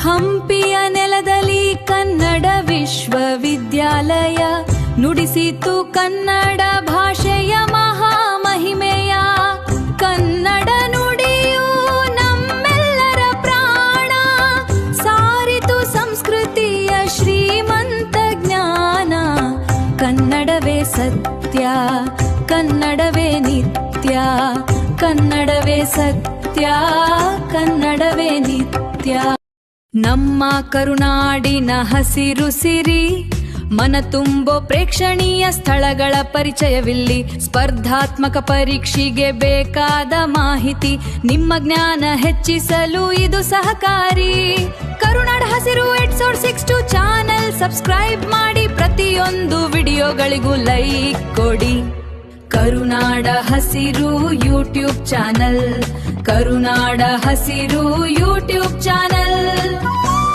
ಹಂಪಿಯ ನೆಲದಲ್ಲಿ ಕನ್ನಡ ವಿಶ್ವವಿದ್ಯಾಲಯ ನುಡಿಸಿತು ಕನ್ನಡ ಭಾಷೆಯ ಮಹಾಮಹಿಮೆಯ. ಕನ್ನಡ ನುಡಿಯು ನಮ್ಮೆಲ್ಲರ ಪ್ರಾಣ, ಸಾರಿತು ಸಂಸ್ಕೃತಿಯ ಶ್ರೀಮಂತ ಜ್ಞಾನ. ಕನ್ನಡವೇ ಸತ್ಯ, ಕನ್ನಡವೇ ನಿತ್ಯ, ಕನ್ನಡವೇ ಸತ್ಯ, ಕನ್ನಡವೇ ನಿತ್ಯ. ನಮ್ಮ ಕರುನಾಡಿನ ಹಸಿರು ಸಿರಿ, ಮನ ತುಂಬೋ ಪ್ರೇಕ್ಷಣೀಯ ಸ್ಥಳಗಳ ಪರಿಚಯವಿಲ್ಲಿ. ಸ್ಪರ್ಧಾತ್ಮಕ ಪರೀಕ್ಷೆಗೆ ಬೇಕಾದ ಮಾಹಿತಿ, ನಿಮ್ಮ ಜ್ಞಾನ ಹೆಚ್ಚಿಸಲು ಇದು ಸಹಕಾರಿ. ಕರುನಾಡ ಹಸಿರು 862 ಚಾನೆಲ್ ಸಬ್ಸ್ಕ್ರೈಬ್ ಮಾಡಿ, ಪ್ರತಿಯೊಂದು ವಿಡಿಯೋಗಳಿಗೂ ಲೈಕ್ ಕೊಡಿ. ಕರುನಾಡ ಹಸಿರು ಯೂಟ್ಯೂಬ್ ಚಾನಲ್, ಕರುನಾಡ ಹಸಿರು ಯೂಟ್ಯೂಬ್ ಚಾನಲ್.